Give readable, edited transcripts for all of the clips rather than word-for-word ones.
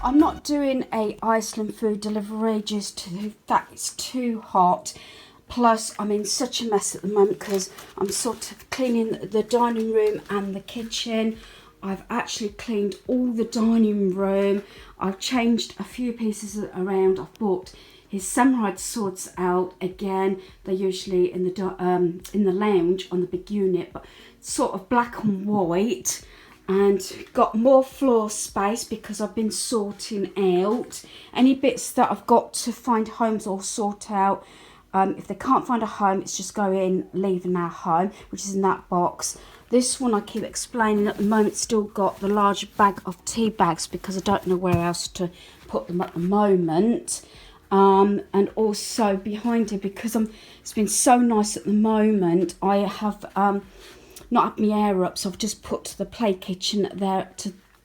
I'm not doing a Iceland food delivery just to the fact it's too hot. Plus, I'm in such a mess at the moment because I'm sort of cleaning the dining room and the kitchen. I've actually cleaned all the dining room. I've changed a few pieces around. I've bought his samurai swords out again. They're usually in the lounge on the big unit, but sort of black and white. And got more floor space because I've been sorting out any bits that I've got to find homes or sort out. If they can't find a home, it's just going, leaving our home, which is in that box. This one I keep explaining at the moment, still got the large bag of tea bags because I don't know where else to put them at the moment. And also behind it, because it's been so nice at the moment, I have not had my air up, so I've just put the play kitchen there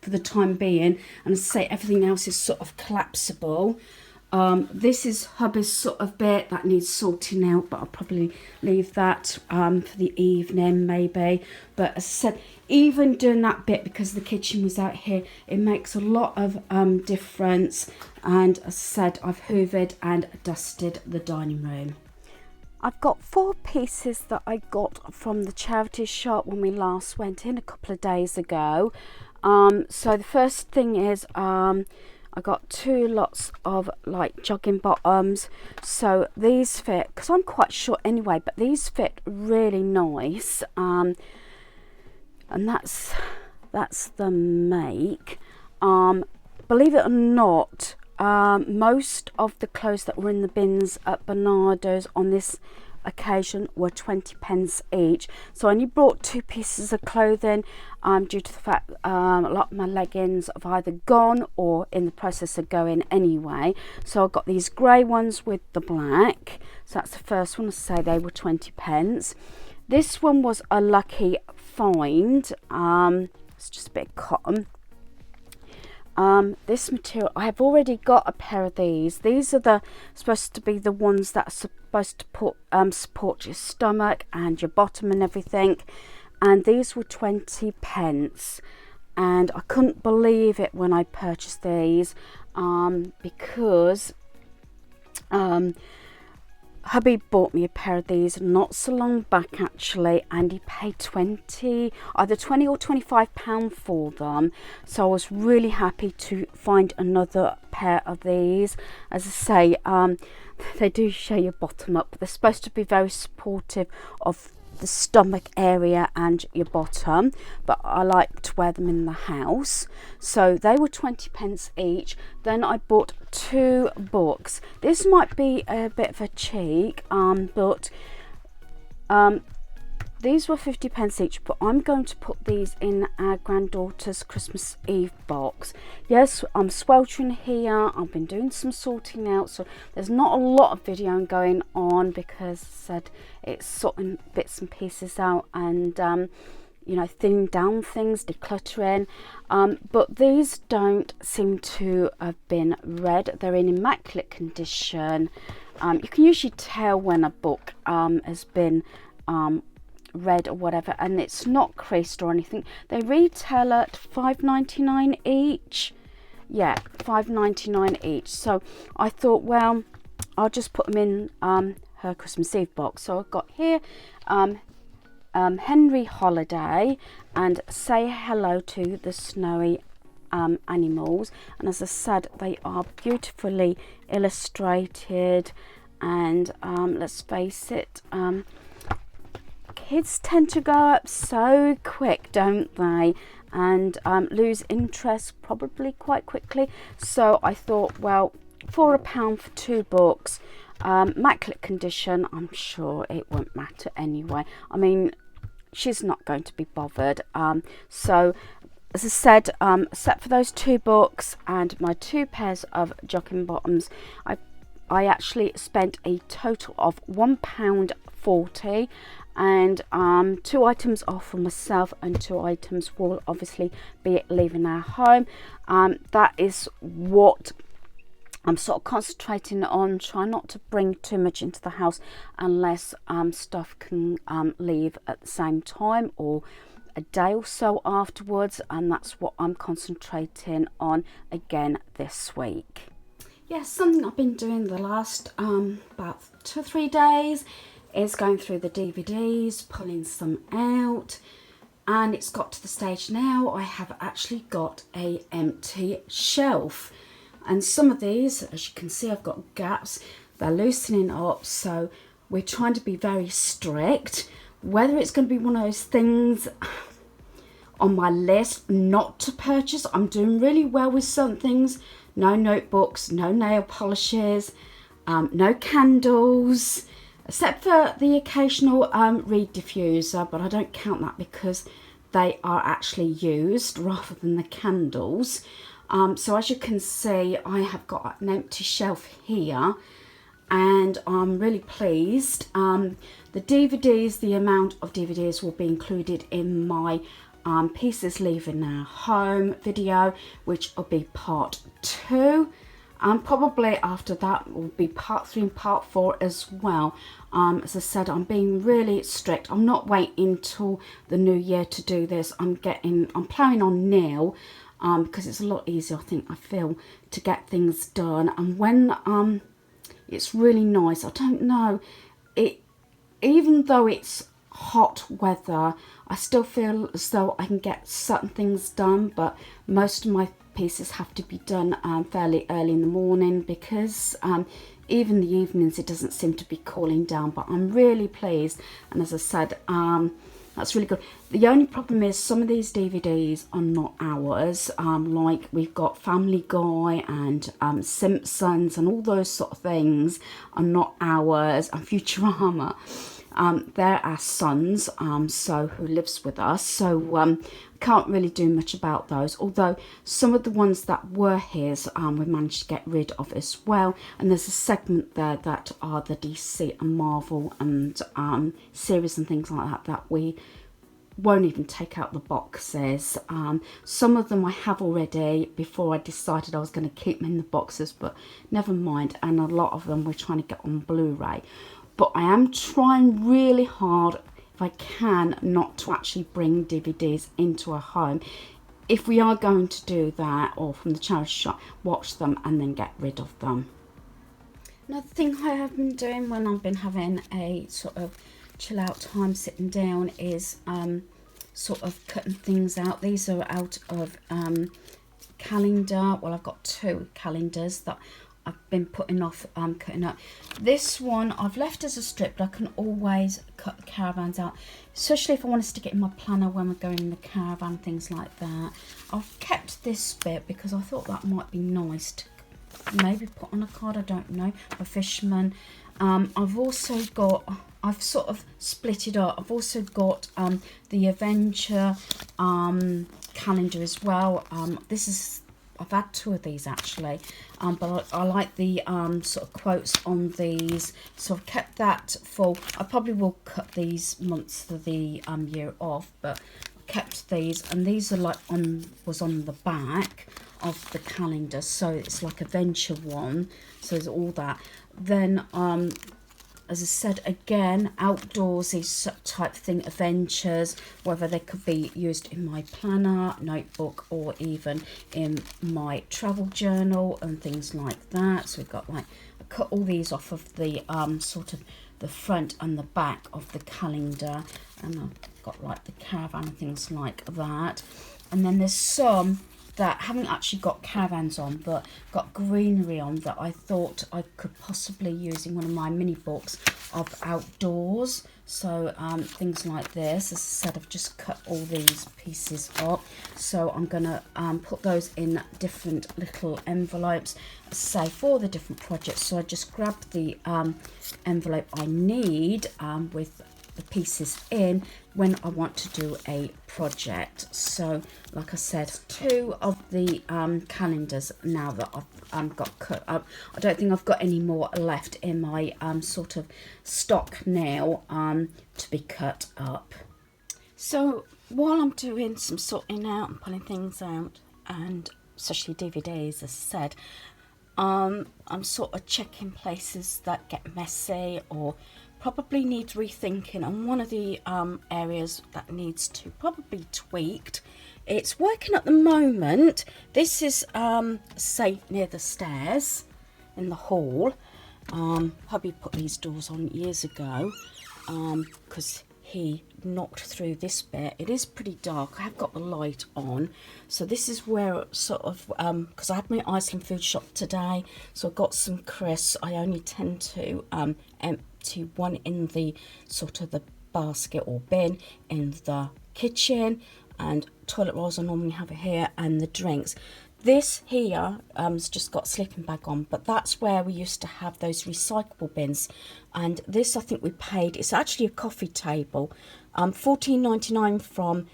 for the time being. And as I say, everything else is sort of collapsible. This is hubby's sort of bit that needs sorting out, but I'll probably leave that for the evening maybe. But as I said, even doing that bit, because the kitchen was out here, it makes a lot of difference. And as I said, I've hoovered and dusted the dining room. I've got 4 pieces that I got from the charity shop when we last went in a couple of days ago. So the first thing is I got 2 lots of like jogging bottoms. So these fit, because I'm quite short anyway, but these fit really nice. And that's the make. Believe it or not, most of the clothes that were in the bins at Bernardo's on this occasion were 20 pence each. So I only brought 2 pieces of clothing due to the fact a lot of my leggings have either gone or in the process of going anyway. So I got these grey ones with the black. So that's the first one. I say they were 20 pence. This one was a lucky find. It's just a bit of cotton. This material, I have already got a pair of these. These are supposed to be the ones that are supposed to support your stomach and your bottom and everything. And these were 20 pence. And I couldn't believe it when I purchased these because hubby bought me a pair of these not so long back actually, and he paid either 20 or 25 pound for them. So I was really happy to find another pair of these. As I say, they do show your bottom up. They're supposed to be very supportive of the stomach area and your bottom, but I like to wear them in the house. So they were 20 pence each. Then I bought 2 books. This might be a bit of a cheek, but these were 50 pence each, but I'm going to put these in our granddaughter's Christmas Eve box. Yes, I'm sweltering here. I've been doing some sorting out, so there's not a lot of video going on because I said it's sorting bits and pieces out and you know, thinning down things, decluttering. But these don't seem to have been read. They're in immaculate condition. You can usually tell when a book has been red or whatever, and it's not creased or anything. They retail at £5.99 each. Yeah, £5.99 each. So I thought, well, I'll just put them in her Christmas Eve box. So I've got here Henry Holiday and Say Hello to the Snowy Animals. And as I said, they are beautifully illustrated, and let's face it, kids tend to grow up so quick, don't they, and lose interest probably quite quickly. So I thought, well, for £1 for 2 books, immaculate condition, I'm sure it won't matter anyway. I mean, she's not going to be bothered. So as I said, except for those 2 books and my 2 pairs of jogging bottoms, I actually spent a total of £1.40, and 2 items are for myself and 2 items will obviously be leaving our home. That is what I'm sort of concentrating on, trying not to bring too much into the house unless stuff can leave at the same time, or a day or so afterwards, and that's what I'm concentrating on again this week. Yes, something I've been doing the last about 2 or 3 days is going through the DVDs, pulling some out, and it's got to the stage now I have actually got a empty shelf. And some of these, as you can see, I've got gaps. They're loosening up, so we're trying to be very strict. Whether it's going to be one of those things on my list not to purchase, I'm doing really well with some things. No notebooks, no nail polishes, no candles, except for the occasional reed diffuser, but I don't count that because they are actually used rather than the candles. So as you can see, I have got an empty shelf here, and I'm really pleased. The DVDs, the amount of DVDs will be included in my Pieces Leaving Our Home video, which will be part 2. Probably after that will be part 3 and part 4 as well. As I said, I'm being really strict. I'm not waiting till the new year to do this. I'm ploughing on now, because it's a lot easier, I feel, to get things done. And when it's really nice, I don't know, even though it's hot weather, I still feel as though I can get certain things done, but most of my pieces have to be done fairly early in the morning, because even the evenings it doesn't seem to be cooling down. But I'm really pleased, and as I said, that's really good. The only problem is some of these DVDs are not ours. Like we've got Family Guy and Simpsons and all those sort of things are not ours, and Futurama. They're our son's, so who lives with us. So can't really do much about those. Although some of the ones that were his, we managed to get rid of as well. And there's a segment there that are the DC and Marvel and series and things like that we won't even take out the boxes. Some of them I have already before I decided I was going to keep them in the boxes, but never mind. And a lot of them we're trying to get on Blu-ray. But I am trying really hard, if I can, not to actually bring DVDs into a home. If we are going to do that, or from the charity shop, watch them and then get rid of them. Another thing I have been doing when I've been having a sort of chill out time sitting down is sort of cutting things out. These are out of calendar. Well, I've got 2 calendars that I've been putting off cutting up. This one I've left as a strip, but I can always cut the caravans out, especially if I want to stick it in my planner when we're going in the caravan, things like that. I've kept this bit because I thought that might be nice to maybe put on a card, I don't know, a fisherman. I've also got, I've sort of split it up. I've also got the Adventure calendar as well. This is, I've had 2 of these actually, but I like the sort of quotes on these, so I've kept that full. I probably will cut these months of the year off, but I kept these, and these are like was on the back of the calendar, so it's like a venture one, so there's all that. Then as I said, again, outdoorsy type thing, adventures, whether they could be used in my planner, notebook, or even in my travel journal and things like that. So we've got like, I cut all these off of the sort of the front and the back of the calendar, and I've got like the caravan and things like that. And then there's some that haven't actually got caravans on, but got greenery on, that I thought I could possibly use in one of my mini books of outdoors. So things like this. As I said, I've just cut all these pieces up, so I'm gonna put those in different little envelopes, say, for the different projects. So I just grab the envelope I need with the pieces in when I want to do a project. So like I said, 2 of the calendars now that I've got cut up. I don't think I've got any more left in my sort of stock now to be cut up. So while I'm doing some sorting out and pulling things out, and especially DVDs, as I said, I'm sort of checking places that get messy or probably need rethinking, and one of the areas that needs to probably tweaked, it's working at the moment. This is say near the stairs in the hall. Hubby put these doors on years ago because he knocked through this bit. It is pretty dark. I have got the light on, so this is where sort of because I had my Iceland food shop today, so I got some crisps. I only tend to empty one in the sort of the basket or bin in the kitchen, and toilet rolls I normally have it here, and the drinks. This here has just got a sleeping bag on, but that's where we used to have those recyclable bins. And this, I think we paid, it's actually a coffee table, $14.99 from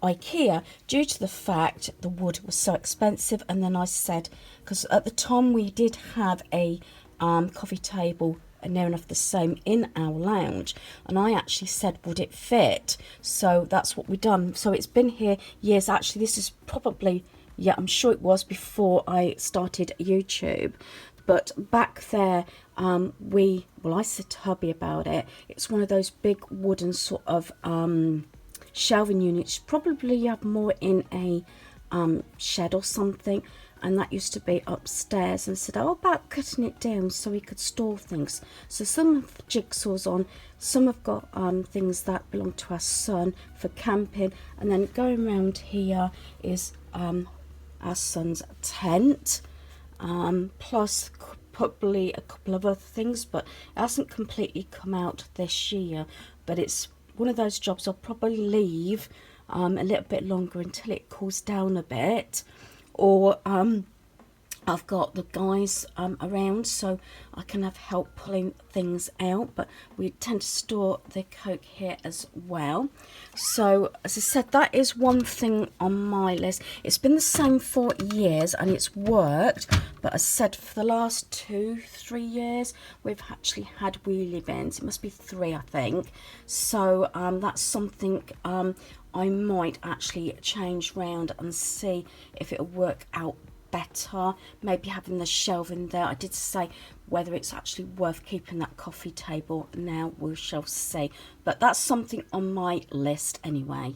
IKEA, due to the fact the wood was so expensive. And then I said, because at the time we did have a coffee table near enough the same in our lounge, and I actually said, would it fit? So that's what we've done. So it's been here years. Actually, this is probably, yeah, I'm sure it was before I started YouTube. But back there, I said to hubby about it. It's one of those big wooden sort of shelving units. Probably you have more in a shed or something. And that used to be upstairs, and said, oh, about cutting it down so we could store things. So some of the jigsaws on, some have got things that belong to our son for camping. And then going around here is our son's tent, plus probably a couple of other things, but it hasn't completely come out this year. But it's one of those jobs I'll probably leave a little bit longer until it cools down a bit. Or I've got the guys around, so I can have help pulling things out, but we tend to store the Coke here as well. So as I said, that is one thing on my list. It's been the same for years and it's worked, but as I said, for the last 2-3 years we've actually had wheelie bins. It must be 3, I think. So that's something I might actually change round and see if it'll work out better. Maybe having the shelving there. I did say whether it's actually worth keeping that coffee table. Now we shall see. But that's something on my list anyway.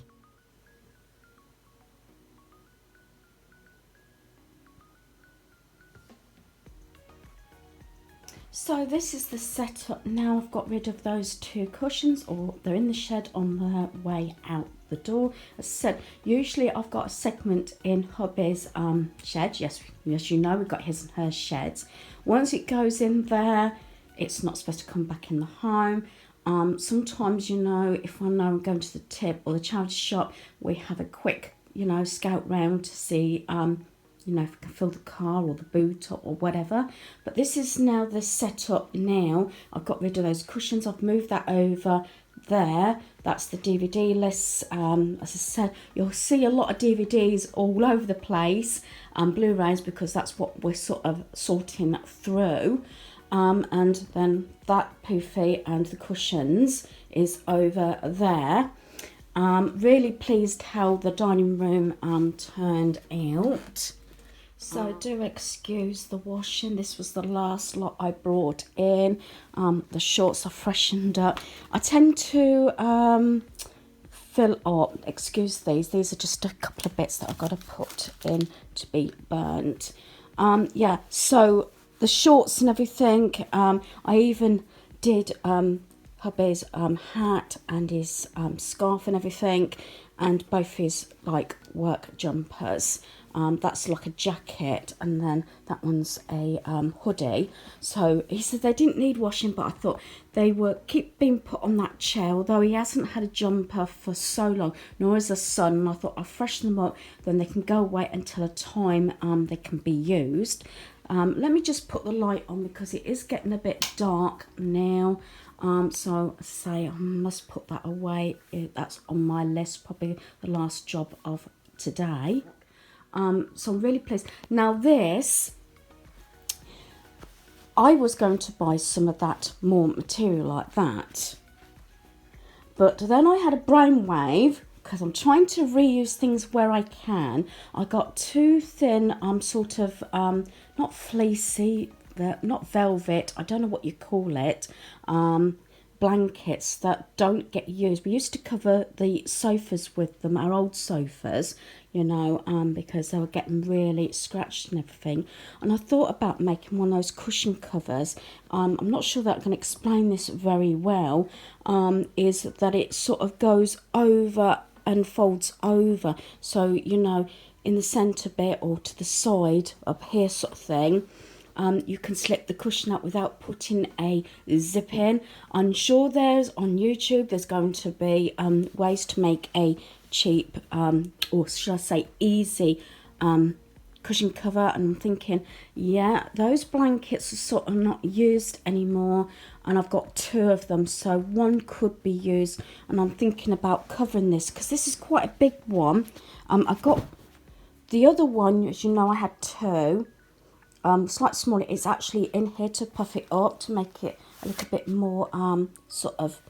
So this is the setup now. I've got rid of those 2 cushions, or they're in the shed on their way out the door. As I said, usually I've got a segment in hubby's shed. Yes, you know, we've got his and her sheds. Once it goes in there, it's not supposed to come back in the home. Sometimes, you know, if I know I'm going to the tip or the charity shop, we have a quick, you know, scout round to see you know, if I can fill the car or the boot or whatever. But this is now the setup now. I've got rid of those cushions. I've moved that over there. That's the DVD lists. As I said, you'll see a lot of DVDs all over the place, Blu-rays, because that's what we're sort of sorting through. And then that poofy and the cushions is over there. Really pleased how the dining room turned out. So do excuse the washing. This was the last lot I brought in. The shorts are freshened up. I tend to fill up. Excuse these. These are just a couple of bits that I've got to put in to be burnt. Yeah, so the shorts and everything. I even did hubby's hat and his scarf and everything, and both his like work jumpers. That's like a jacket, and then that one's a hoodie. So he said they didn't need washing, but I thought they were keep being put on that chair, although he hasn't had a jumper for so long, nor has a son. And I thought I'll freshen them up, then they can go away until a time they can be used. Let me just put the light on because it is getting a bit dark now. So I say I must put that away. That's on my list, probably the last job of today. So I'm really pleased. Now this, I was going to buy some of that more material like that, but then I had a brainwave because I'm trying to reuse things where I can. I got two thin sort of not fleecy, not velvet, I don't know what you call it, blankets that don't get used. We used to cover the sofas with them, our old sofas, you know, because they were getting really scratched and everything. And I thought about making one of those cushion covers. I'm not sure that I can explain this very well, is that it sort of goes over and folds over. So, you know, in the centre bit or to the side up here sort of thing, you can slip the cushion up without putting a zip in. I'm sure there's on YouTube there's going to be ways to make a cheap or should I say easy cushion cover, and I'm thinking, yeah, those blankets are sort of not used anymore, and I've got two of them, so one could be used, and I'm thinking about covering this because this is quite a big one. I've got the other one, as you know, I had two. Slightly smaller. It's actually in here to puff it up to make it a little bit more sort of,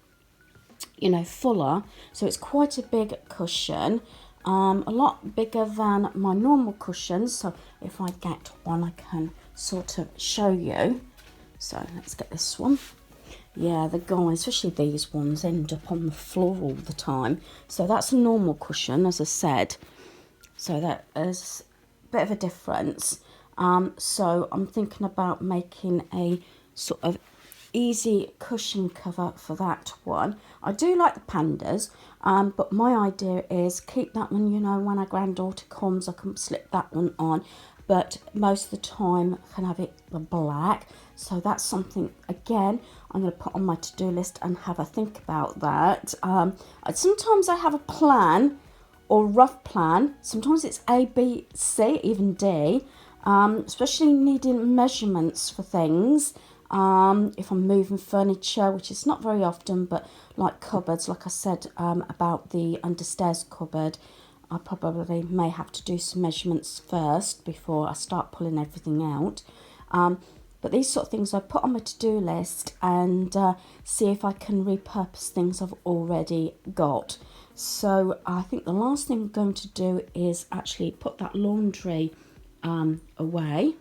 you know, fuller. So it's quite a big cushion, a lot bigger than my normal cushions. So if I get one, I can sort of show you. So let's get this one. Yeah, the guys, especially these ones, end up on the floor all the time. So that's a normal cushion, as I said. So that is a bit of a difference. So I'm thinking about making a sort of easy cushion cover for that one. I do like the pandas, but my idea is keep that one, you know, when our granddaughter comes I can slip that one on, but most of the time I can have it black. So that's something, again, I'm going to put on my to-do list and have a think about that. Sometimes I have a plan or rough plan. Sometimes it's A, B, C, even D. Especially needing measurements for things, if I'm moving furniture, which is not very often, but like cupboards, like I said about the understairs cupboard, I probably may have to do some measurements first before I start pulling everything out. But these sort of things I put on my to-do list and see if I can repurpose things I've already got. So I think the last thing I'm going to do is actually put that laundry away,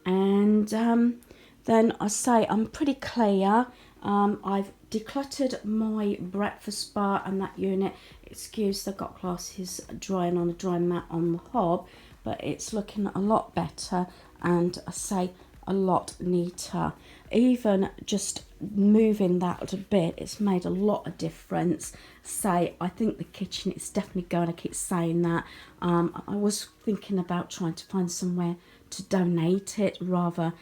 and then I say I'm pretty clear. I've decluttered my breakfast bar and that unit. Excuse, I've got glasses drying on a dry mat on the hob, but it's looking a lot better, and I say a lot neater. Even just moving that a bit, it's made a lot of difference. Say, I think the kitchen is definitely going. I keep saying that. I was thinking about trying to find somewhere to donate it rather,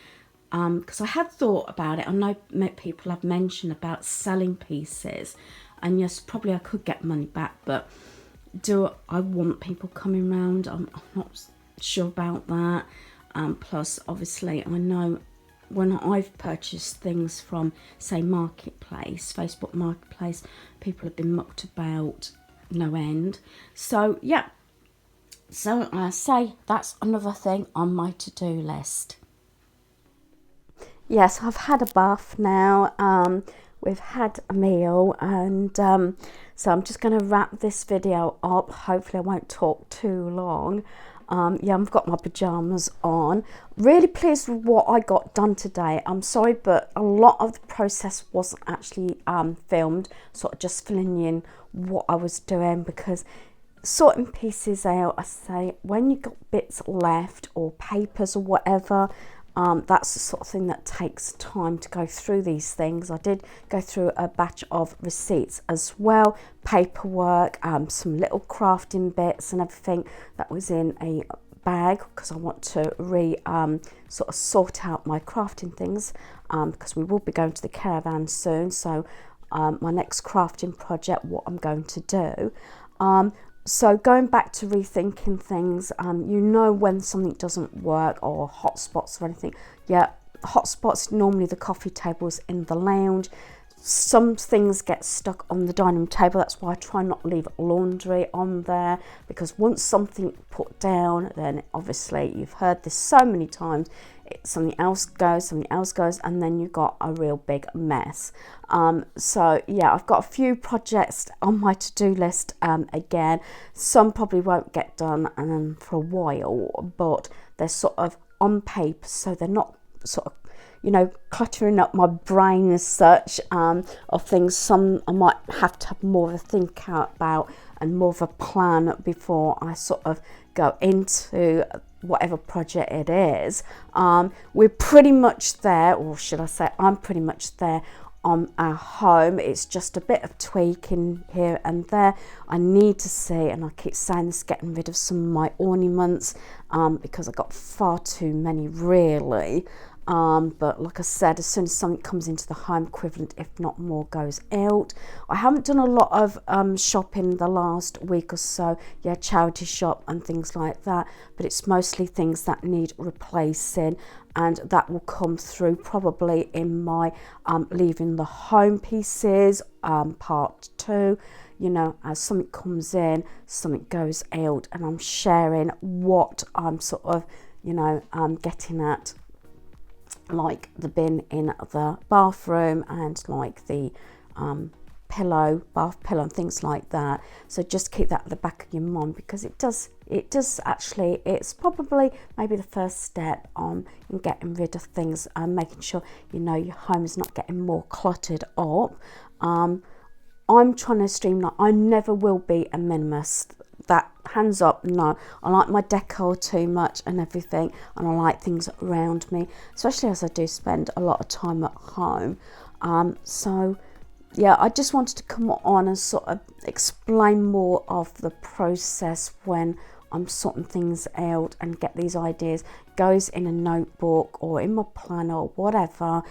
because I had thought about it. I know people have mentioned about selling pieces, and yes, probably I could get money back, but do I want people coming round? I'm not sure about that. Plus, obviously, I know when I've purchased things from, say, Marketplace, Facebook Marketplace, people have been mucked about no end. So, yeah. So, I say that's another thing on my to-do list. Yes, I've had a bath now. We've had a meal, and so I'm just going to wrap this video up. Hopefully, I won't talk too long. Yeah, I've got my pyjamas on. Really pleased with what I got done today. I'm sorry, but a lot of the process wasn't actually filmed, sort of just filling in what I was doing, because sorting pieces out, I say, when you've got bits left or papers or whatever, that's the sort of thing that takes time to go through these things. I did go through a batch of receipts as well, paperwork, some little crafting bits and everything that was in a bag, because I want to sort of sort out my crafting things, because we will be going to the caravan soon. So my next crafting project, what I'm going to do. So going back to rethinking things, you know when something doesn't work, or hotspots or anything. Yeah, hotspots, normally the coffee tables in the lounge. Some things get stuck on the dining room table. That's why I try not to leave laundry on there, because once something put down, then obviously, you've heard this so many times, something else goes, and then you've got a real big mess. So yeah, I've got a few projects on my to-do list again. Some probably won't get done for a while, but they're sort of on paper, so they're not sort of, you know, cluttering up my brain as such, of things. Some I might have to have more of a think out about and more of a plan before I sort of go into whatever project it is. We're pretty much there, or should I say I'm pretty much there on our home. It's just a bit of tweaking here and there. I need to see, and I keep saying this, getting rid of some of my ornaments, because I got far too many really. But like I said, as soon as something comes into the home equivalent, if not more, goes out. I haven't done a lot of shopping the last week or so. Yeah, charity shop and things like that, but it's mostly things that need replacing, and that will come through probably in my leaving the home pieces part 2. You know, as something comes in, something goes out, and I'm sharing what I'm sort of, you know, getting at, like the bin in the bathroom, and like the bath pillow and things like that. So just keep that at the back of your mind, because it does actually, it's probably maybe the first step in getting rid of things and making sure, you know, your home is not getting more cluttered up. I'm trying to streamline. I never will be a minimalist. That, hands up, no. I like my decor too much and everything, and I like things around me, especially as I do spend a lot of time at home. So yeah, I just wanted to come on and sort of explain more of the process when I'm sorting things out, and get these ideas, goes in a notebook or in my planner or whatever,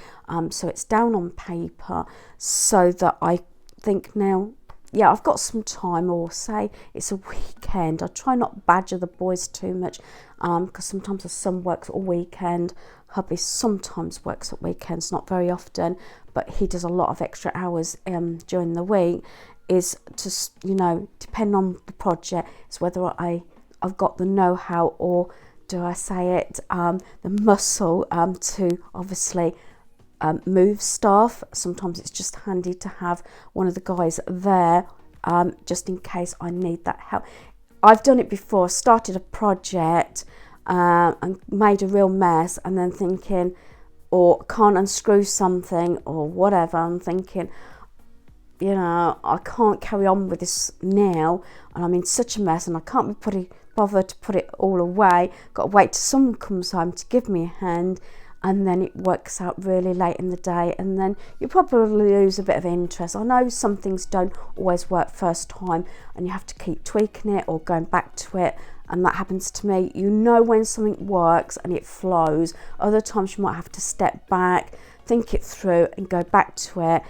so it's down on paper, so that I think now, yeah, I've got some time, or say it's a weekend. I try not badger the boys too much, because sometimes the son works all weekend. Hubby sometimes works at weekends, not very often, but he does a lot of extra hours during the week. Is to, you know, depend on the project, is whether I've got the know-how, or do I say it, the muscle to obviously move stuff. Sometimes it's just handy to have one of the guys there, just in case I need that help. I've done it before, started a project and made a real mess, and then thinking, or can't unscrew something or whatever, I'm thinking, you know, I can't carry on with this now, and I'm in such a mess, and I can't be bothered to put it all away. Got to wait till someone comes home to give me a hand, and then it works out really late in the day, and then you probably lose a bit of interest. I know some things don't always work first time, and you have to keep tweaking it or going back to it, and that happens to me. You know when something works and it flows. Other times you might have to step back, think it through, and go back to it.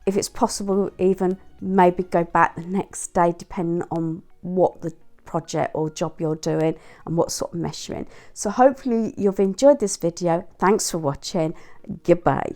If it's possible, even maybe go back the next day, depending on what the project or job you're doing and what sort of mess you're in. So hopefully you've enjoyed this video. Thanks for watching. Goodbye.